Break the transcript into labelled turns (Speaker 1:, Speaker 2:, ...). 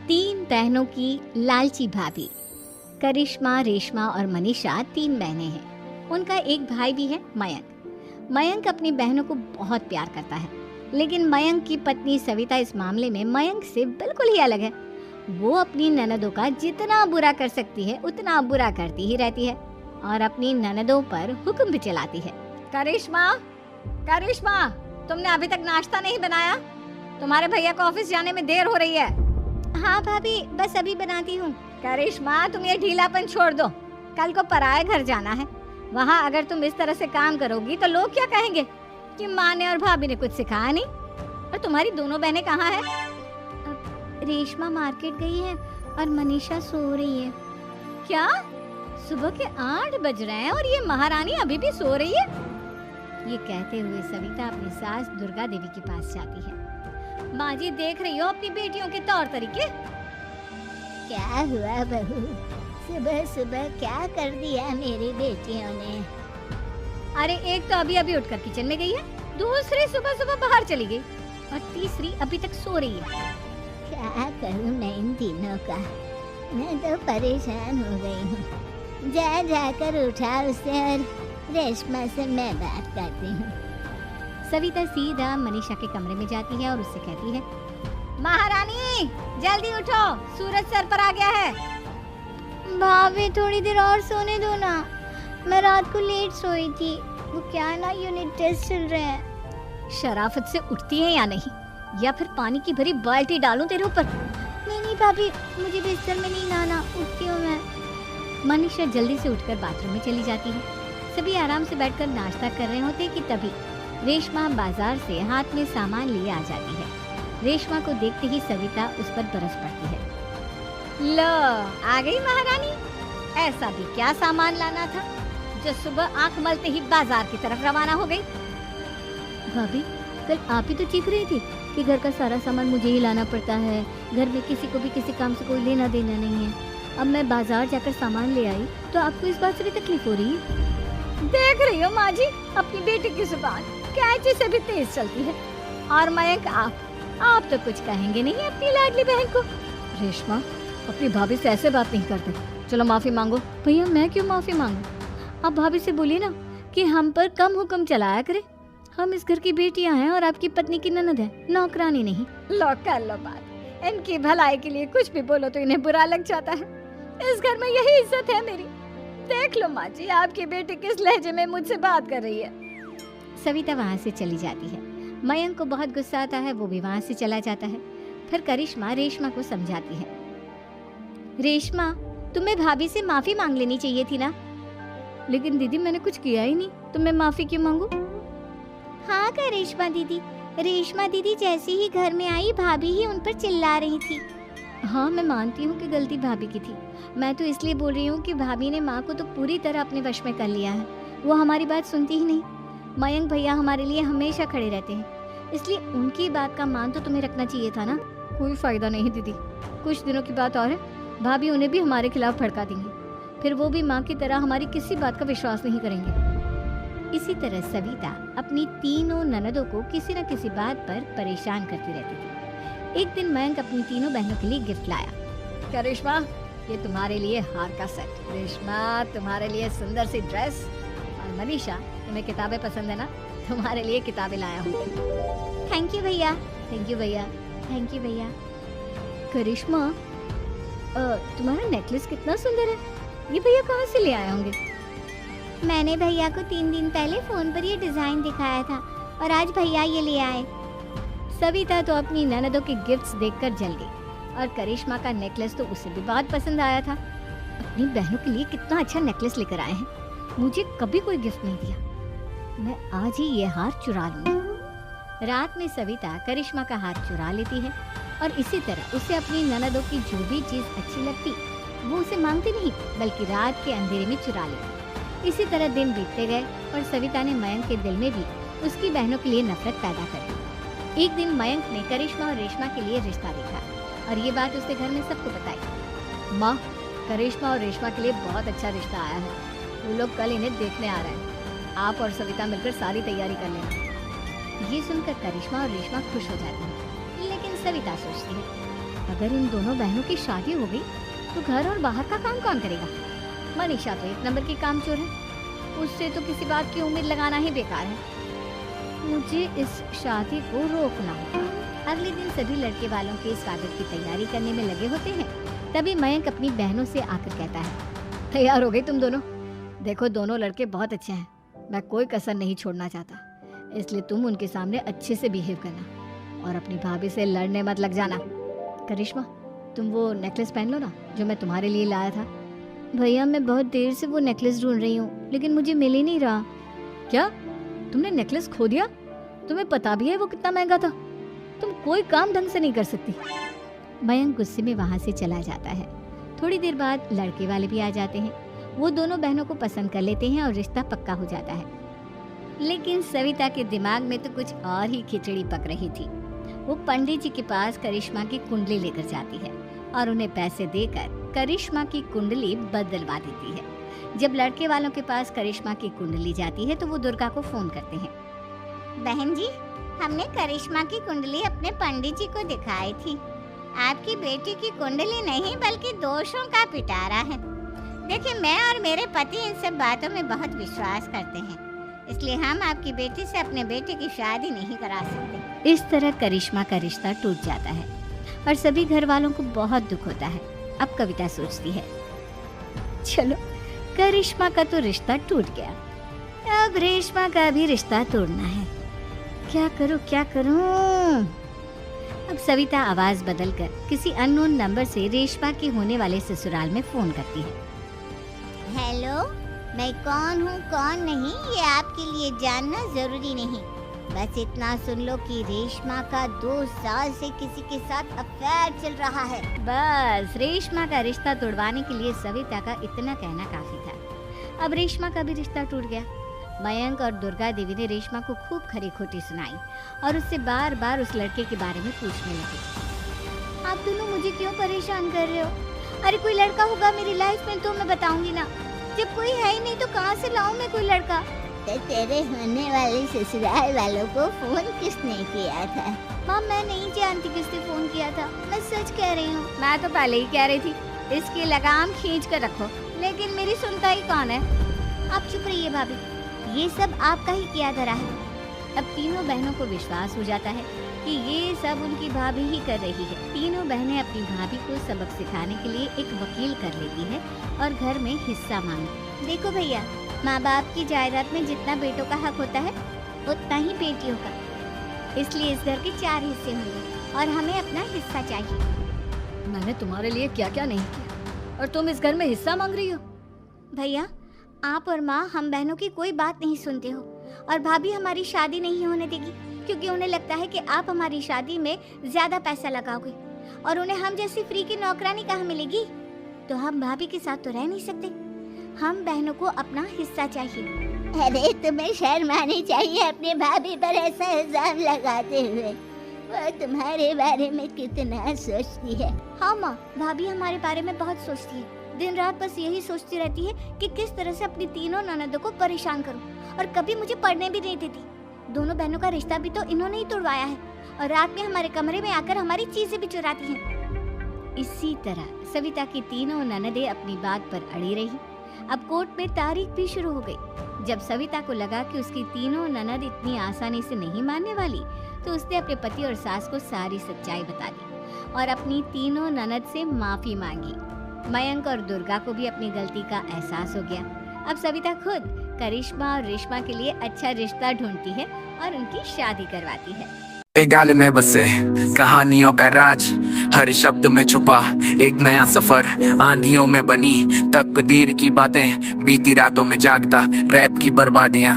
Speaker 1: तीन बहनों की लालची भाभी। करिश्मा, रेशमा और मनीषा तीन बहनें हैं। उनका एक भाई भी है, मयंक। मयंक अपनी बहनों को बहुत प्यार करता है, लेकिन मयंक की पत्नी सविता इस मामले में मयंक से बिल्कुल ही अलग है। वो अपनी ननदों का जितना बुरा कर सकती है उतना बुरा करती ही रहती है और अपनी ननदों पर हुक्म भी चलाती है। करिश्मा, करिश्मा, तुमने अभी तक नाश्ता नहीं बनाया? तुम्हारे भैया को ऑफिस जाने में देर हो रही है। हाँ भाभी, बस अभी बनाती हूँ। करिश्मा, तुम ये ढीलापन छोड़ दो। कल को पराये घर जाना है। वहाँ अगर तुम इस तरह से काम करोगी तो लोग क्या कहेंगे कि माँ ने और भाभी ने कुछ सिखाया नहीं। और तुम्हारी दोनों बहनें कहाँ हैं? रेशमा मार्केट गई है और मनीषा सो रही है। क्या? सुबह के 8 बज रहे हैं और ये महारानी अभी भी सो रही है? ये कहते हुए सविता अपनी सास दुर्गा देवी के पास जाती है। माँ जी, देख रही हो अपनी बेटियों के तौर तरीके?
Speaker 2: क्या हुआ बहू, सुबह सुबह क्या कर दिया मेरी बेटियों ने?
Speaker 1: अरे एक तो अभी अभी उठकर किचन में गई है, दूसरी सुबह सुबह बाहर चली गई और तीसरी अभी तक सो रही है।
Speaker 2: क्या करूं मैं इन तीनों का, मैं तो परेशान हो गई हूँ। जाकर उठा उसे और रेशमा से मैं बात करती हूँ।
Speaker 1: सविता सीधा मनीषा के कमरे में जाती है और उससे कहती है, महारानी जल्दी उठो, सूरज सर पर आ गया है।
Speaker 2: भाभी थोड़ी देर और सोने दो ना, मैं रात को लेट सोई थी। वो क्या है ना, यूनिट टेस्ट चल रहे हैं।
Speaker 1: शराफत से उठती है या नहीं, या फिर पानी की भरी बाल्टी डालूं तेरे ऊपर?
Speaker 2: नहीं भाभी, मुझे बिस्तर में नहीं नहाना, उठती हूँ मैं।
Speaker 1: मनीषा जल्दी से उठकर बाथरूम में चली जाती है। सभी आराम से बैठकर नाश्ता कर रहे होते कि तभी रेशमा बाजार से हाथ में सामान लिए आ जाती है। रेशमा को देखते ही सविता उस पर बरस पड़ती है। लो, आ गई महारानी। ऐसा भी क्या सामान लाना था जो सुबह आंख मलते ही बाजार की तरफ रवाना हो गई?
Speaker 2: भाभी, कल आप ही तो चीख रही थी कि घर का सारा सामान मुझे ही लाना पड़ता है, घर में किसी को भी किसी काम से कोई लेना देना नहीं है। अब मैं बाजार जाकर सामान ले आई तो आपको इस बात से भी तकलीफ हो रही है?
Speaker 1: देख रही हो माँ जी, अपनी बेटी की जुबान कैंची से भी तेज चलती है। और मयंक, आप तो कुछ कहेंगे नहीं अपनी लाडली बहन को? रेशमा, अपनी भाभी से ऐसे बात नहीं करते। चलो माफी मांगो।
Speaker 2: भैया, मैं क्यों माफी मांगू? आप भाभी से बोलिए ना कि हम पर कम हुक्म चलाया करे। हम इस घर की बेटियां हैं और आपकी पत्नी की ननद है, नौकरानी नहीं।
Speaker 1: लो कर लो बात। इनकी भलाई के लिए कुछ भी बोलो तो इन्हें बुरा लग जाता है। इस घर में यही इज्जत है मेरी। देख लो माँ जी, आपकी बेटी किस लहजे में मुझसे बात कर रही है। सविता वहाँ से चली जाती है। मयंक को बहुत गुस्सा आता है, वो भी वहाँ से चला जाता है। फिर करिश्मा रेशमा को समझाती है, रेशमा, तुम्हें भाभी से माफी मांग लेनी चाहिए थी ना।
Speaker 2: लेकिन दीदी, मैंने कुछ किया ही नहीं, तो मैं माफी क्यों मांगू?
Speaker 1: हाँ करिश्मा दीदी, रेशमा दीदी जैसे ही घर में आई भाभी ही उन पर चिल्ला रही थी।
Speaker 2: हाँ, मैं मानती हूँ कि गलती भाभी की थी। मैं तो इसलिए बोल रही हूँ कि भाभी ने माँ को तो पूरी तरह अपने वश में कर लिया है। वो हमारी बात सुनती ही नहीं। मयंक भैया हमारे लिए हमेशा खड़े रहते हैं, इसलिए उनकी बात का मान तो तुम्हें रखना चाहिए था ना। कोई फायदा नहीं दीदी, कुछ दिनों की बात और है, भाभी उन्हें भी हमारे खिलाफ भड़का देंगी। फिर वो भी माँ की तरह हमारी किसी बात का विश्वास नहीं करेंगे।
Speaker 1: इसी तरह सविता अपनी तीनों ननदों को किसी न किसी बात पर परेशान करती रहती थी। एक दिन मयंक अपनी तीनों बहनों के लिए गिफ्ट लाया। करिश्मा, ये तुम्हारे लिए हार का सेट। रेशमा, तुम्हारे लिए सुंदर सी ड्रेस। और मनीषा, तुम्हें किताबें पसंद है ना, तुम्हारे लिए किताबें लाया हूँ। थैंक यू भैया। थैंक यू भैया। थैंक यू भैया।
Speaker 2: करिश्मा, तुम्हारा नेकलेस कितना सुंदर है, ये भैया कहाँ से ले आए होंगे?
Speaker 1: मैंने भैया को 3 दिन पहले फोन पर ये डिजाइन दिखाया था और आज भैया ये ले आए। सविता तो अपनी ननदों के गिफ्ट्स देखकर जल गई और करिश्मा का नेकलेस तो उसे भी बहुत पसंद आया था। अपनी बहनों के लिए कितना अच्छा नेकलेस लेकर आए हैं, मुझे कभी कोई गिफ्ट नहीं दिया। मैं आज ही ये हार चुरा लूंगी। रात में सविता करिश्मा का हार चुरा लेती है और इसी तरह उसे अपनी ननदों की जो भी चीज अच्छी लगती वो उसे मांगती नहीं, बल्कि रात के अंधेरे में चुरा लेती। इसी तरह दिन बीतते गए और सविता ने मयंक के दिल में भी उसकी बहनों के लिए नफरत पैदा कर दी। एक दिन मयंक ने करिश्मा और रेशमा के लिए रिश्ता देखा और ये बात उसने घर में सबको बताई।
Speaker 2: माँ, करिश्मा और रेशमा के लिए बहुत अच्छा रिश्ता आया है, वो लोग कल इन्हें देखने आ रहे हैं। आप और सविता मिलकर सारी तैयारी कर लेना।
Speaker 1: ये सुनकर करिश्मा और रेशमा खुश हो जाती हैं, लेकिन सविता सोचती है अगर इन दोनों बहनों की शादी हो गई तो घर और बाहर का काम कौन करेगा? मनीषा तो एक नंबर की कामचोर है, उससे तो किसी बात की उम्मीद लगाना ही बेकार है। मुझे इस शादी को रोकना होगा। अगले दिन सभी लड़के वालों के स्वागत की तैयारी करने में लगे होते हैं। तभी मयंक अपनी बहनों से आकर कहता है, तैयार हो गई तुम दोनों? देखो दोनों लड़के बहुत अच्छे हैं, मैं कोई कसर नहीं छोड़ना चाहता, इसलिए तुम उनके सामने अच्छे से बिहेव करना और अपनी भाभी से लड़ने मत लग जाना। करिश्मा, तुम वो नेकलेस पहन लो ना जो मैं तुम्हारे लिए लाया था। भैया मैं बहुत देर से वो नेकलेस ढूंढ रही हूँ, लेकिन मुझे मिल ही नहीं रहा। क्या तुमने नेकलेस खो दिया? तुम्हें पता भी है वो कितना महंगा था? तुम कोई काम ढंग से नहीं कर सकती। मयंक गुस्से में वहाँ से चला जाता है। थोड़ी देर बाद लड़के वाले भी आ जाते हैं। वो दोनों बहनों को पसंद कर लेते हैं और रिश्ता पक्का हो जाता है। लेकिन सविता के दिमाग में तो कुछ और ही खिचड़ी पक रही थी। वो पंडित जी के पास करिश्मा की कुंडली लेकर जाती है और उन्हें पैसे देकर करिश्मा की कुंडली बदलवा देती है। जब लड़के वालों के पास करिश्मा की कुंडली जाती है तो वो दुर्गा को फोन करते हैं।
Speaker 2: बहन जी, हमने करिश्मा की कुंडली अपने पंडित जी को दिखाई थी। आपकी बेटी की कुंडली नहीं बल्कि दोषों का पिटारा है। देखिए, मैं और मेरे पति इन सब बातों में बहुत विश्वास करते हैं, इसलिए हम आपकी बेटी से अपने बेटे की शादी नहीं करा सकते।
Speaker 1: इस तरह करिश्मा का रिश्ता टूट जाता है और सभी घर वालों को बहुत दुख होता है। अब कविता सोचती है, चलो करिश्मा का तो रिश्ता टूट गया, अब रेशमा का भी रिश्ता तोड़ना है। क्या करूं? अब सविता आवाज बदलकर किसी अननोन नंबर से रेशमा के होने वाले ससुराल में फोन करती है।
Speaker 2: हेलो, मैं कौन हूँ कौन नहीं ये आपके लिए जानना जरूरी नहीं, बस इतना सुन लो कि रेशमा का 2 साल से किसी के साथ अफेयर चल रहा है।
Speaker 1: बस रेशमा का रिश्ता तोड़वाने के लिए सविता का इतना कहना काफी था। अब रेशमा का भी रिश्ता टूट गया। मयंक और दुर्गा देवी ने रेशमा को खूब खरी खोटी सुनाई और उससे बार बार उस लड़के के बारे में पूछने लगे।
Speaker 2: आप दोनों मुझे क्यों परेशान कर रहे हो? अरे कोई लड़का होगा मेरी लाइफ में तो मैं बताऊंगी ना, जब कोई है ही नहीं तो कहाँ से लाऊं मैं कोई लड़का? तो तेरे होने वाले ससुराल वालों को फोन किसने किया था? माँ, मैं नहीं जानती किसने फोन किया था, मैं सच कह रही हूँ।
Speaker 1: मैं तो पहले ही कह रही थी इसकी लगाम खींच कर रखो,
Speaker 2: लेकिन मेरी सुनता ही कौन है? आप चुप रहिए भाभी, ये सब आपका ही किया धरा है।
Speaker 1: अब तीनों बहनों को विश्वास हो जाता है कि ये सब उनकी भाभी ही कर रही है। तीनों बहनें अपनी भाभी को सबक सिखाने के लिए एक वकील कर लेती है और घर में हिस्सा मांगती।
Speaker 2: देखो भैया, माँ बाप की जायदाद में जितना बेटों का हक होता है उतना ही बेटियों का, इसलिए इस घर के 4 हिस्से होंगे और हमें अपना हिस्सा चाहिए।
Speaker 1: मैंने तुम्हारे लिए क्या क्या नहीं किया और तुम इस घर में हिस्सा मांग रही हो?
Speaker 2: भैया, आप और माँ हम बहनों की कोई बात नहीं सुनते हो और भाभी हमारी शादी नहीं होने देगी क्योंकि उन्हें लगता है कि आप हमारी शादी में ज्यादा पैसा लगाओगे और उन्हें हम जैसी फ्री की नौकरानी कहाँ मिलेगी। तो हम भाभी के साथ तो रह नहीं सकते, हम बहनों को अपना हिस्सा चाहिए। अरे तुम्हें शर्म आनी चाहिए अपने भाभी पर ऐसा इल्जाम लगाते हुए, वो तुम्हारे बारे में कितना सोचती है। हाँ माँ, भाभी हमारे बारे में बहुत सोचती है, दिन रात बस यही सोचती रहती है कि किस तरह से अपनी तीनों ननदों को परेशान करूं और कभी मुझे पढ़ने भी नहीं देती। दोनों बहनों का रिश्ता भी तो इन्होंने ही तोड़वाया है और रात में हमारे कमरे में आकर हमारी चीजें भी चुराती हैं।
Speaker 1: इसी तरह सविता की तीनों ननदें अपनी बात पर अड़ी रही। अब कोर्ट में तारीख भी शुरू हो गई। जब सविता को लगा कि उसकी तीनों ननद इतनी आसानी से नहीं मानने वाली, तो उसने अपने पति और सास को सारी सच्चाई बता दी और अपनी तीनों ननद से माफी मांगी। मयंक और दुर्गा को भी अपनी गलती का एहसास हो गया। अब सविता खुद करिश्मा और रेशमा के लिए अच्छा रिश्ता ढूंढती है और उनकी शादी करवाती है।
Speaker 3: एक गाल में बसे कहानियों का राज, हर शब्द में छुपा एक नया सफर। आंधियों में बनी तकदीर की बातें, बीती रातों में जागता रैप की बर्बादियां।